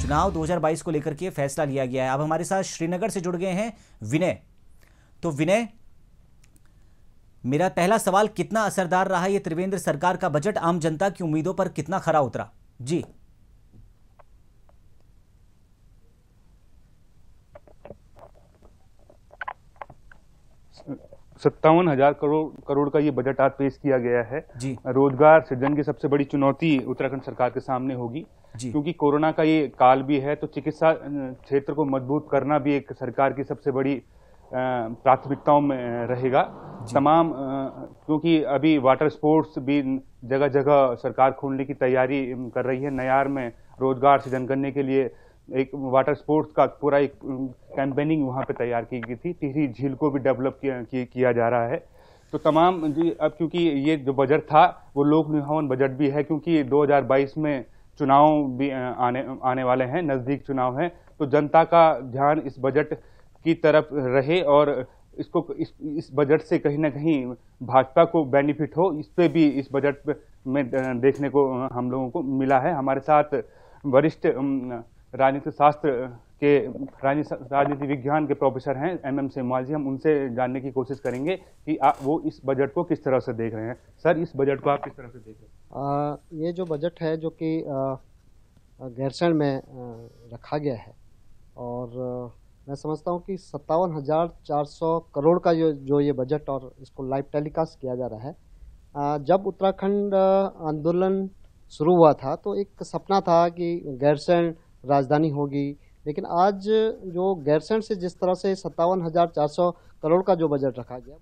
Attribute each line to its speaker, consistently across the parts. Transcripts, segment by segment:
Speaker 1: चुनाव 2022 को लेकर के फैसला लिया गया है। अब हमारे साथ श्रीनगर से जुड़ गए हैं विनय। तो विनय, मेरा पहला सवाल, कितना असरदार रहा ये त्रिवेंद्र सरकार का बजट, आम जनता की उम्मीदों पर कितना खरा उतरा? जी
Speaker 2: 57,000 करोड़ का ये बजट आज पेश किया गया है।
Speaker 1: जी
Speaker 2: रोजगार सृजन की सबसे बड़ी चुनौती उत्तराखंड सरकार के सामने होगी,
Speaker 1: जी
Speaker 2: क्योंकि कोरोना का ये काल भी है। तो चिकित्सा क्षेत्र को मजबूत करना भी एक सरकार की सबसे बड़ी प्राथमिकताओं में रहेगा। तमाम क्योंकि अभी वाटर स्पोर्ट्स भी जगह जगह सरकार खोलने की तैयारी कर रही है। नयार में रोजगार सृजन करने के लिए एक वाटर स्पोर्ट्स का पूरा एक कैंपेनिंग वहां पे तैयार की गई थी। टिहरी झील को भी डेवलप किया जा रहा है। तो तमाम जी, अब क्योंकि ये जो बजट था वो लोक निभावन बजट भी है, क्योंकि 2022 में चुनाव भी आने वाले हैं, नजदीक चुनाव है। तो जनता का ध्यान इस बजट की तरफ रहे और इस बजट से कहीं ना कहीं भाजपा को बेनिफिट हो, इस पे भी इस बजट में देखने को हम लोगों को मिला है। हमारे साथ वरिष्ठ राजनीति शास्त्र के राजनीति विज्ञान के प्रोफेसर हैं MM सेमवाल जी। हम उनसे जानने की कोशिश करेंगे कि वो इस बजट को किस तरह से देख रहे हैं। सर, इस बजट को आप किस तरह से देख रहे हैं?
Speaker 3: ये जो बजट है जो कि गैरसैंण में रखा गया है, और मैं समझता हूँ कि 57,400 करोड़ का जो ये बजट और इसको लाइव टेलीकास्ट किया जा रहा है। जब उत्तराखंड आंदोलन शुरू हुआ था तो एक सपना था कि गैरसैंण राजधानी होगी, लेकिन आज जो गैरसैंण से जिस तरह से 57,400 करोड़ का जो बजट रखा गया,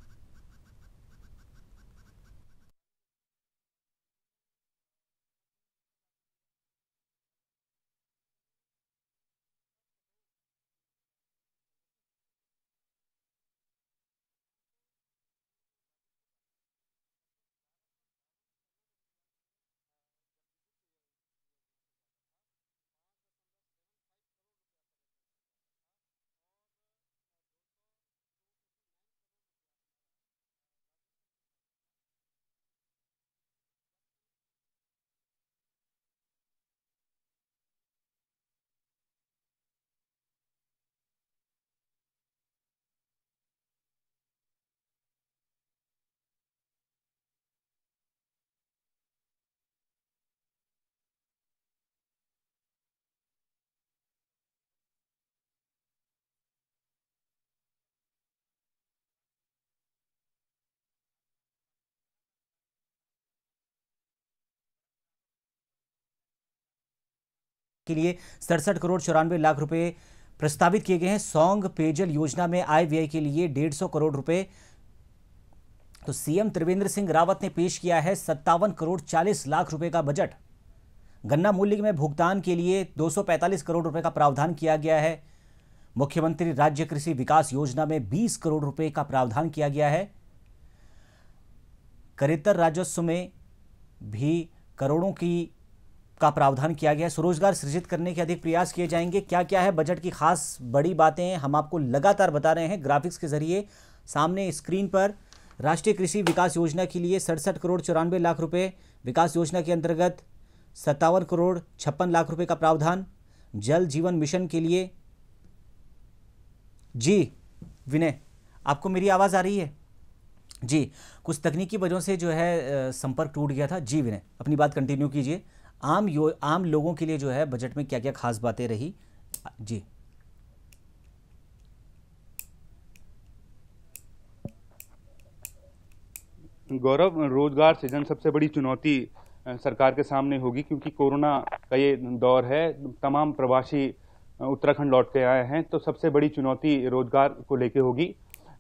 Speaker 1: के लिए 67 करोड़ 94 लाख रुपए प्रस्तावित किए गए हैं। सौंग पेयजल योजना में आय व्यय के लिए 150 करोड़ रुपए। तो सीएम त्रिवेंद्र सिंह रावत ने पेश किया है 57 करोड़ 40 लाख रुपए का बजट। गन्ना मूल्य में भुगतान के लिए 245 करोड़ रुपए का प्रावधान किया गया है। मुख्यमंत्री राज्य कृषि विकास योजना में 20 करोड़ रुपए का प्रावधान किया गया है। करेत्तर राजस्व में भी करोड़ों का प्रावधान किया गया है। स्वरोजगार सृजित करने के अधिक प्रयास किए जाएंगे। क्या क्या है बजट की खास बड़ी बातें, हम आपको लगातार बता रहे हैं ग्राफिक्स के जरिए। सामने स्क्रीन पर राष्ट्रीय कृषि विकास योजना के लिए 67 करोड़ 94 लाख रुपए, विकास योजना के अंतर्गत 57 करोड़ 56 लाख रुपए का प्रावधान। जल जीवन मिशन के लिए, जी विनय, आपको मेरी आवाज़ आ रही है? जी, कुछ तकनीकी वजहों से जो है संपर्क टूट गया था। जी विनय, अपनी बात कंटिन्यू कीजिए। आम लोगों के लिए जो है बजट में क्या क्या खास बातें रही? जी
Speaker 2: गौरव, रोजगार सृजन सबसे बड़ी चुनौती सरकार के सामने होगी, क्योंकि कोरोना का ये दौर है। तमाम प्रवासी उत्तराखंड लौट के आए हैं, तो सबसे बड़ी चुनौती रोजगार को लेके होगी।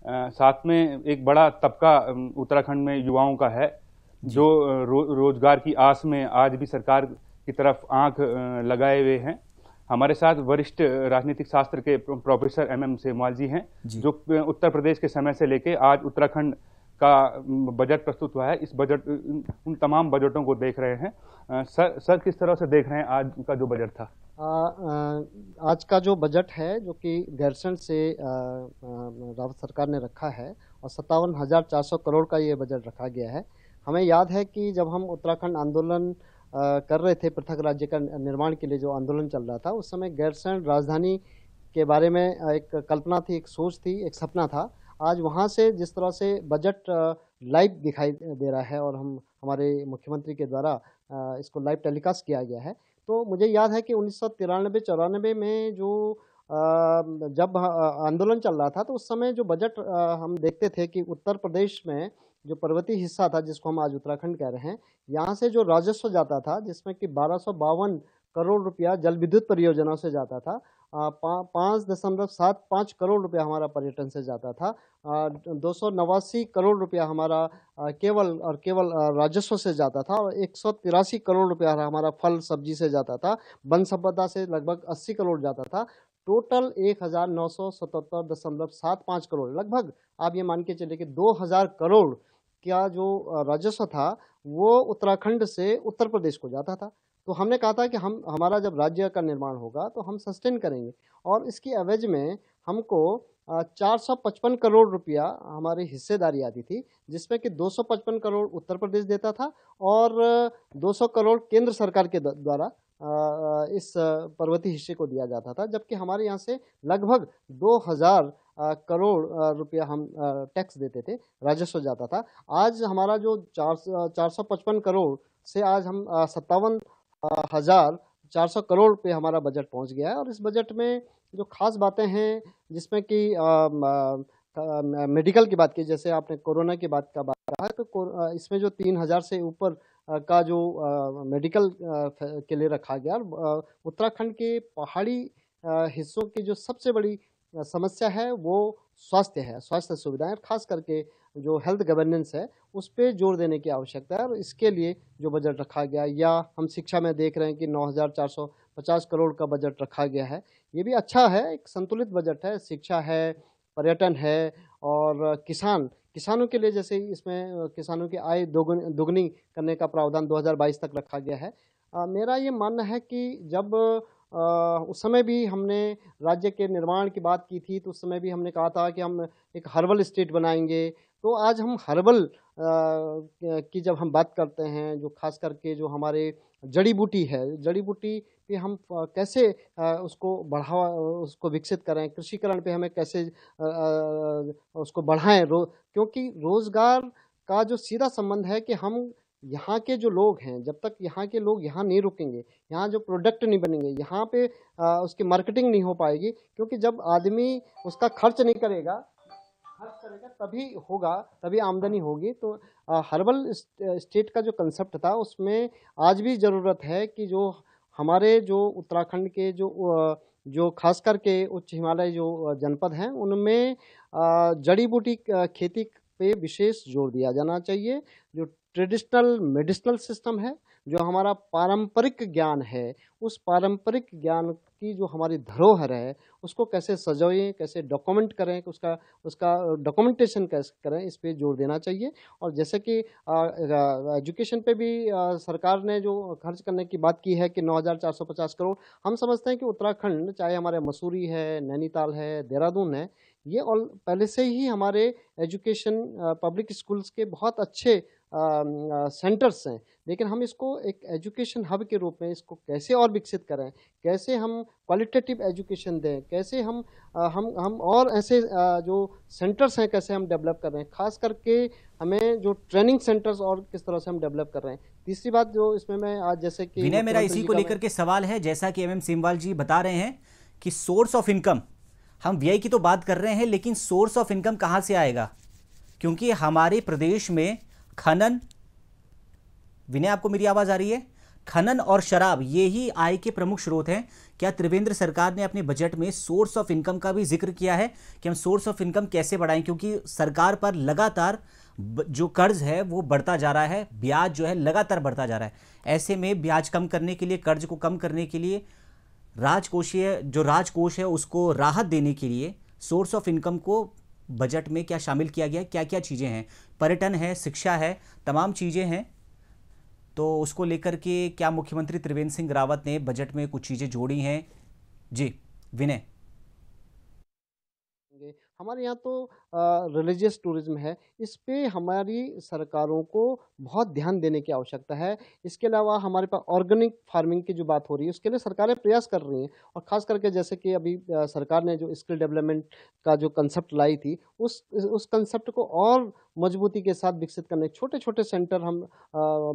Speaker 2: साथ में एक बड़ा तबका उत्तराखंड में युवाओं का है, जो रोजगार की आस में आज भी सरकार की तरफ आंख लगाए हुए हैं। हमारे साथ वरिष्ठ राजनीतिक शास्त्र के प्रोफेसर MM सेमवाल जी हैं, जो उत्तर प्रदेश के समय से लेके आज उत्तराखंड का बजट प्रस्तुत हुआ है। इस बजट, उन तमाम बजटों को देख रहे हैं। सर किस तरह से देख रहे हैं आज का जो बजट था?
Speaker 3: आज का जो बजट है जो कि गैरसैंण से रावत सरकार ने रखा है, और 57,400 करोड़ का ये बजट रखा गया है। हमें याद है कि जब हम उत्तराखंड आंदोलन कर रहे थे पृथक राज्य का निर्माण के लिए जो आंदोलन चल रहा था, उस समय गैरसैंण राजधानी के बारे में एक कल्पना थी, एक सोच थी, एक सपना था। आज वहाँ से जिस तरह से बजट लाइव दिखाई दे रहा है और हमारे मुख्यमंत्री के द्वारा इसको लाइव टेलीकास्ट किया गया है, तो मुझे याद है कि 1993-94 में जो जब आंदोलन चल रहा था, तो उस समय जो बजट हम देखते थे कि उत्तर प्रदेश में जो पर्वतीय हिस्सा था, जिसको हम आज उत्तराखंड कह रहे हैं, यहाँ से जो राजस्व जाता था, जिसमें कि 1252 करोड़ रुपया जल विद्युत परियोजनाओं से जाता था, 5.75 करोड़ रुपया हमारा पर्यटन से जाता था, 289 करोड़ रुपया हमारा केवल और केवल राजस्व से जाता था, और 183 करोड़ रुपया हमारा फल सब्जी से जाता था, वन संपदा से लगभग 80 करोड़ जाता था। टोटल 1977.75 करोड़, लगभग आप ये मान के चले कि 2000 करोड़ का जो राजस्व था वो उत्तराखंड से उत्तर प्रदेश को जाता था। तो हमने कहा था कि हमारा जब राज्य का निर्माण होगा तो हम सस्टेन करेंगे, और इसकी एवज में हमको 455 करोड़ रुपया हमारी हिस्सेदारी आती थी, जिसमें कि 255 करोड़ उत्तर प्रदेश देता था और 200 करोड़ केंद्र सरकार के द्वारा इस पर्वतीय हिस्से को दिया जाता था, जबकि हमारे यहाँ से लगभग 2000 करोड़ रुपया हम टैक्स देते थे, राजस्व जाता था। आज हमारा जो 455 करोड़ से आज हम 57,400 करोड़ पे हमारा बजट पहुंच गया है। और इस बजट में जो खास बातें हैं, जिसमें कि मेडिकल की बात की, जैसे आपने कोरोना की बात कहा, तो इसमें जो 3000 से ऊपर का जो मेडिकल के लिए रखा गया, उत्तराखंड के पहाड़ी हिस्सों की जो सबसे बड़ी समस्या है वो स्वास्थ्य है, स्वास्थ्य सुविधाएं, खास करके जो हेल्थ गवर्नेंस है उस पर जोर देने की आवश्यकता है। और इसके लिए जो बजट रखा गया, या हम शिक्षा में देख रहे हैं कि 9450 करोड़ का बजट रखा गया है, ये भी अच्छा है, एक संतुलित बजट है। शिक्षा है, पर्यटन है, और किसानों के लिए जैसे इसमें किसानों की आय दोगुनी करने का प्रावधान 2022 तक रखा गया है। मेरा ये मानना है कि जब उस समय भी हमने राज्य के निर्माण की बात की थी, तो उस समय भी हमने कहा था कि हम एक हर्बल स्टेट बनाएंगे। तो आज हम हर्बल की जब हम बात करते हैं, जो खास करके जो हमारे जड़ी बूटी है, जड़ी बूटी पे हम कैसे उसको बढ़ावा, उसको विकसित करें, कृषिकरण पे हमें कैसे उसको बढ़ाएं, क्योंकि रोजगार का जो सीधा संबंध है कि हम यहाँ के जो लोग हैं, जब तक यहाँ के लोग यहाँ नहीं रुकेंगे, यहाँ जो प्रोडक्ट नहीं बनेंगे, यहाँ पे उसकी मार्केटिंग नहीं हो पाएगी, क्योंकि जब आदमी उसका खर्च करेगा तभी होगा, तभी आमदनी होगी। तो हर्बल स्टेट का जो कंसेप्ट था, उसमें आज भी ज़रूरत है कि जो हमारे जो उत्तराखंड के जो खास करके उच्च हिमालय जो जनपद हैं, उनमें जड़ी बूटी खेती पे विशेष जोर दिया जाना चाहिए। जो ट्रेडिशनल मेडिसिनल सिस्टम है, जो हमारा पारंपरिक ज्ञान है, उस पारंपरिक ज्ञान की जो हमारी धरोहर है, उसको कैसे सजोएं, कैसे डॉक्यूमेंट करें, उसका डॉक्यूमेंटेशन कैसे करें, इस पे जोर देना चाहिए। और जैसे कि एजुकेशन पे भी सरकार ने जो खर्च करने की बात की है कि 9450 करोड़, हम समझते हैं कि उत्तराखंड, चाहे हमारे मसूरी है, नैनीताल है, देहरादून है, ये ऑल पहले से ही हमारे एजुकेशन पब्लिक स्कूल्स के बहुत अच्छे सेंटर्स हैं, लेकिन हम इसको एक एजुकेशन हब के रूप में इसको कैसे और विकसित करें, कैसे हम क्वालिटेटिव एजुकेशन दें, कैसे हम और ऐसे जो सेंटर्स हैं कैसे हम डेवलप कर रहे हैं, खास करके हमें जो ट्रेनिंग सेंटर्स और किस तरह से हम डेवलप कर रहे हैं। तीसरी बात जो इसमें मैं आज, जैसे कि
Speaker 1: विनय, मेरा इसी को लेकर के सवाल है, जैसा कि MM सिमवाल जी बता रहे हैं कि सोर्स ऑफ इनकम, हम व्यय की तो बात कर रहे हैं, लेकिन सोर्स ऑफ इनकम कहां से आएगा? क्योंकि हमारे प्रदेश में खनन, विनय आपको मेरी आवाज आ रही है, खनन और शराब, ये ही आय के प्रमुख स्रोत हैं। क्या त्रिवेंद्र सरकार ने अपने बजट में सोर्स ऑफ इनकम का भी जिक्र किया है कि हम सोर्स ऑफ इनकम कैसे बढ़ाएं? क्योंकि सरकार पर लगातार जो कर्ज है वो बढ़ता जा रहा है, ब्याज जो है लगातार बढ़ता जा रहा है। ऐसे में ब्याज कम करने के लिए, कर्ज को कम करने के लिए, राजकोष है उसको राहत देने के लिए सोर्स ऑफ इनकम को बजट में क्या शामिल किया गया है? क्या क्या चीज़ें हैं? पर्यटन है, शिक्षा है, तमाम चीज़ें हैं। तो उसको लेकर के क्या मुख्यमंत्री त्रिवेंद्र सिंह रावत ने बजट में कुछ चीज़ें जोड़ी हैं? जी विनय।
Speaker 3: हमारे यहाँ तो रिलीजियस टूरिज्म है, इस पे हमारी सरकारों को बहुत ध्यान देने की आवश्यकता है। इसके अलावा हमारे पास ऑर्गेनिक फार्मिंग की जो बात हो रही है, उसके लिए सरकारें प्रयास कर रही हैं, और ख़ास करके जैसे कि अभी सरकार ने जो स्किल डेवलपमेंट का जो कंसेप्ट लाई थी, उस कंसेप्ट को और मजबूती के साथ विकसित करने, छोटे-छोटे सेंटर हम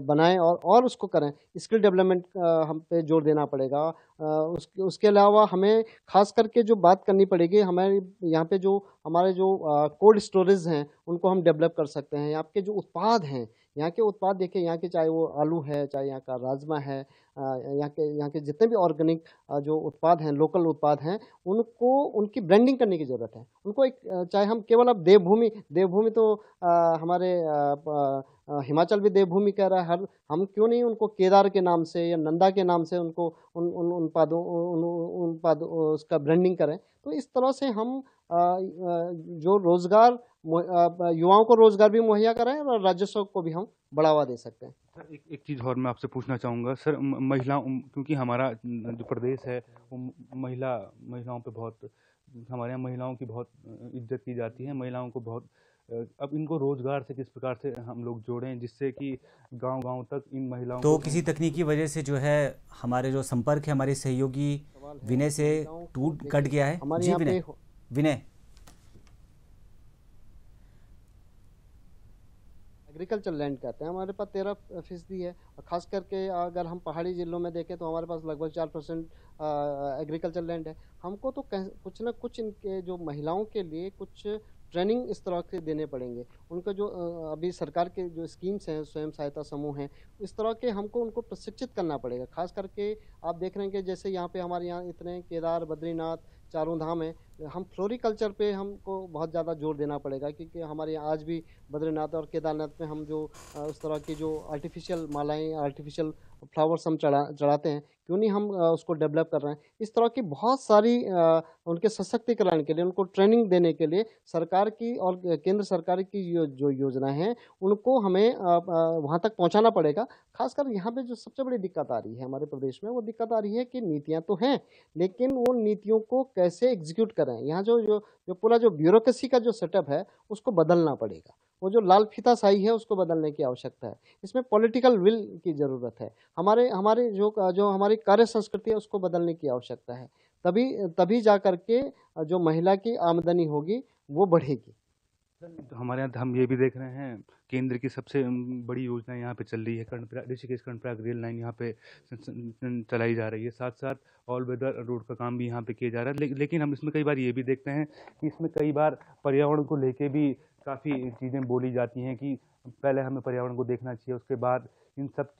Speaker 3: बनाएँ और उसको करें। स्किल डेवलपमेंट हम पे जोर देना पड़ेगा। उसके अलावा हमें ख़ास करके जो बात करनी पड़ेगी, हमारे यहाँ पे जो हमारे जो कोल्ड स्टोरेज हैं, उनको हम डेवलप कर सकते हैं। यहाँ के जो उत्पाद हैं, यहाँ के उत्पाद देखिए, यहाँ के चाहे वो आलू है, चाहे यहाँ का राजमा है, यहाँ के जितने भी ऑर्गेनिक जो उत्पाद हैं, लोकल उत्पाद हैं, उनको उनकी ब्रांडिंग करने की ज़रूरत है। उनको एक चाहे हम केवल अब देवभूमि तो हमारे हिमाचल भी देवभूमि कह रहा है, हर हम क्यों नहीं उनको केदार के नाम से या नंदा के नाम से उनको उन उत्पादों उसका ब्रांडिंग करें। तो इस तरह से हम जो रोजगार युवाओं को रोजगार भी मुहैया कराएं और राजस्व को भी हम बढ़ावा दे सकते हैं।
Speaker 2: सर एक चीज़ और मैं आपसे पूछना चाहूँगा सर, महिलाओं, क्योंकि हमारा जो प्रदेश है वो महिलाओं पे बहुत, हमारे यहाँ महिलाओं की बहुत इज्जत की जाती है, महिलाओं को बहुत, अब इनको रोजगार से किस प्रकार से हम लोग जोड़ें जिससे कि गांव-गांव तक इन महिलाओं
Speaker 1: तो
Speaker 2: को
Speaker 1: किसी तकनीकी वजह से जो है हमारे जो संपर्क है हमारे सहयोगी विनय से कट गया है।
Speaker 3: हमारे
Speaker 1: जी
Speaker 3: यहाँ पे
Speaker 1: विनय
Speaker 3: एग्रीकल्चर लैंड कहते हैं, हमारे पास 13% है, और ख़ास करके अगर हम पहाड़ी ज़िलों में देखें तो हमारे पास लगभग 4% एग्रीकल्चर लैंड है। हमको तो कुछ ना कुछ इनके जो महिलाओं के लिए कुछ ट्रेनिंग इस तरह के देने पड़ेंगे। उनको जो अभी सरकार के जो स्कीम्स हैं, स्वयं सहायता समूह हैं, इस तरह के हमको उनको प्रशिक्षित करना पड़ेगा। ख़ास करके आप देख रहे हैं कि जैसे यहाँ पे हमारे यहाँ इतने केदार, बद्रीनाथ, चारों धाम है, हम फ्लोरिकल्चर पे हमको बहुत ज़्यादा जोर देना पड़ेगा, क्योंकि हमारे यहाँ आज भी बद्रीनाथ और केदारनाथ में हम जो उस तरह की जो आर्टिफिशियल मालाएँ, आर्टिफिशियल फ्लावर्स हम चढ़ाते हैं, क्यों नहीं हम उसको डेवलप कर रहे हैं। इस तरह की बहुत सारी उनके सशक्तिकरण के लिए, उनको ट्रेनिंग देने के लिए सरकार की और केंद्र सरकार की जो योजनाएं हैं, उनको हमें वहाँ तक पहुँचाना पड़ेगा। खासकर यहाँ पे जो सबसे बड़ी दिक्कत आ रही है हमारे प्रदेश में, वो दिक्कत आ रही है कि नीतियाँ तो हैं, लेकिन वो नीतियों को कैसे एग्जीक्यूट करें। यहाँ जो पूरा जो ब्यूरोक्रेसी का जो सेटअप है, उसको बदलना पड़ेगा। वो जो लाल फीताशाही है, उसको बदलने की आवश्यकता है। इसमें पॉलिटिकल विल की ज़रूरत है। हमारे जो हमारी कार्य संस्कृति है, उसको बदलने की आवश्यकता है। तभी जा करके जो महिला की आमदनी होगी वो बढ़ेगी।
Speaker 2: तो हमारे यहाँ हम ये भी देख रहे हैं, केंद्र की सबसे बड़ी योजना यहाँ पे चल रही है, ऋषिकेश कर्णप्रयाग रेल लाइन यहाँ पे चलाई जा रही है। साथ साथ ऑल वेदर रोड का काम भी यहाँ पे किया जा रहा है। लेकिन हम इसमें कई बार ये भी देखते हैं कि इसमें कई बार पर्यावरण को लेके भी काफ़ी चीज़ें बोली जाती हैं कि पहले हमें पर्यावरण को देखना चाहिए, उसके बाद इन सब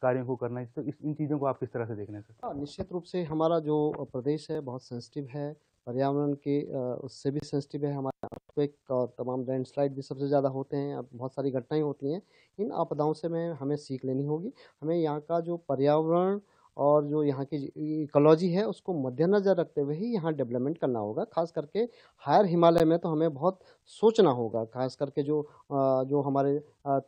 Speaker 2: कार्यों को करना चाहिए। तो इन चीज़ों को आप किस तरह से देखना है सर?
Speaker 3: निश्चित रूप से हमारा जो प्रदेश है बहुत सेंसिटिव है, पर्यावरण के उससे भी सेंसिटिव है। हमारे अर्थक्वेक और तमाम लैंडस्लाइड भी सबसे ज़्यादा होते हैं, अब बहुत सारी घटनाएं होती हैं। इन आपदाओं से हमें सीख लेनी होगी। हमें यहाँ का जो पर्यावरण और जो यहाँ की इकोलॉजी है, उसको मद्देनज़र रखते हुए ही यहाँ डेवलपमेंट करना होगा। खास करके हायर हिमालय में तो हमें बहुत सोचना होगा। खास करके जो हमारे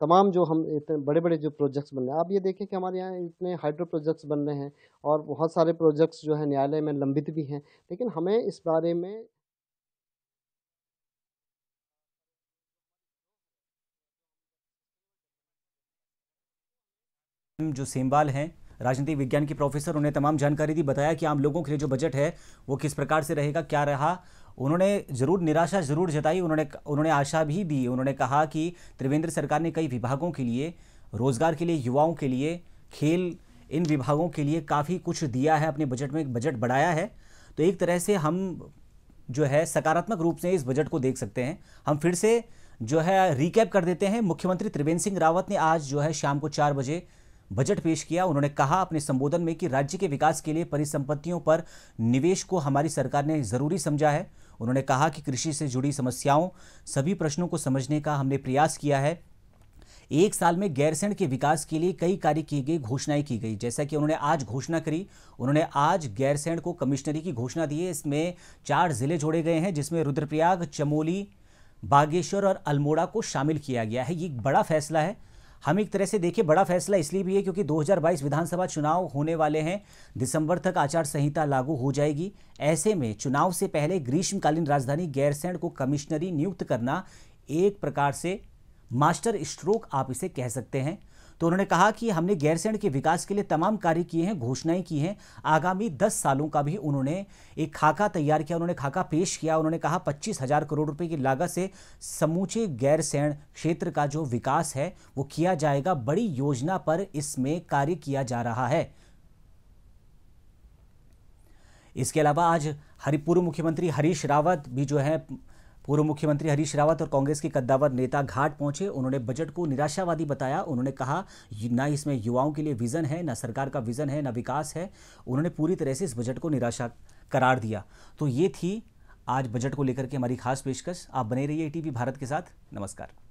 Speaker 3: तमाम जो हम इतने बड़े बड़े जो प्रोजेक्ट्स बन रहे हैं, आप ये देखें कि हमारे यहाँ इतने हाइड्रो प्रोजेक्ट्स बन रहे हैं, और बहुत सारे प्रोजेक्ट्स जो है न्यायालय में लंबित भी हैं। लेकिन हमें इस बारे में
Speaker 1: जो सेमवाल हैं, राजनीतिक विज्ञान के प्रोफेसर, उन्हें तमाम जानकारी दी, बताया कि आम लोगों के लिए जो बजट है वो किस प्रकार से रहेगा, क्या रहा। उन्होंने ज़रूर निराशा ज़रूर जताई, उन्होंने आशा भी दी। उन्होंने कहा कि त्रिवेंद्र सरकार ने कई विभागों के लिए, रोजगार के लिए, युवाओं के लिए, खेल, इन विभागों के लिए काफ़ी कुछ दिया है, अपने बजट में बजट बढ़ाया है। तो एक तरह से हम जो है सकारात्मक रूप से इस बजट को देख सकते हैं। हम फिर से जो है रिकैप कर देते हैं। मुख्यमंत्री त्रिवेंद्र सिंह रावत ने आज जो है शाम को 4 बजे बजट पेश किया। उन्होंने कहा अपने संबोधन में कि राज्य के विकास के लिए परिसंपत्तियों पर निवेश को हमारी सरकार ने जरूरी समझा है। उन्होंने कहा कि कृषि से जुड़ी समस्याओं, सभी प्रश्नों को समझने का हमने प्रयास किया है। 1 साल में गैरसैंण के विकास के लिए कई कार्य किए गए, घोषणाएं की गई, जैसा कि उन्होंने आज घोषणा करी। उन्होंने आज गैरसैंण को कमिश्नरी की घोषणा दी है। इसमें 4 जिले जोड़े गए हैं, जिसमें रुद्रप्रयाग, चमोली, बागेश्वर और अल्मोड़ा को शामिल किया गया है। ये एक बड़ा फैसला है। हम एक तरह से देखिए बड़ा फैसला इसलिए भी है क्योंकि 2022 विधानसभा चुनाव होने वाले हैं। दिसंबर तक आचार संहिता लागू हो जाएगी। ऐसे में चुनाव से पहले ग्रीष्मकालीन राजधानी गैरसैंण को कमिश्नरी नियुक्त करना एक प्रकार से मास्टर स्ट्रोक आप इसे कह सकते हैं। तो उन्होंने कहा कि हमने गैरसैंण के विकास के लिए तमाम कार्य किए हैं, घोषणाएं की हैं। आगामी 10 सालों का भी उन्होंने एक खाका तैयार किया, उन्होंने खाका पेश किया। उन्होंने कहा 25,000 करोड़ रुपए की लागत से समूचे गैरसैंण क्षेत्र का जो विकास है वो किया जाएगा। बड़ी योजना पर इसमें कार्य किया जा रहा है। इसके अलावा आज पूर्व मुख्यमंत्री हरीश रावत भी जो है, पूर्व मुख्यमंत्री हरीश रावत और कांग्रेस के कद्दावर नेता घाट पहुंचे। उन्होंने बजट को निराशावादी बताया। उन्होंने कहा ना इसमें युवाओं के लिए विजन है, ना सरकार का विजन है, ना विकास है। उन्होंने पूरी तरह से इस बजट को निराशा करार दिया। तो ये थी आज बजट को लेकर के हमारी खास पेशकश। आप बने रहिए ATV भारत के साथ। नमस्कार।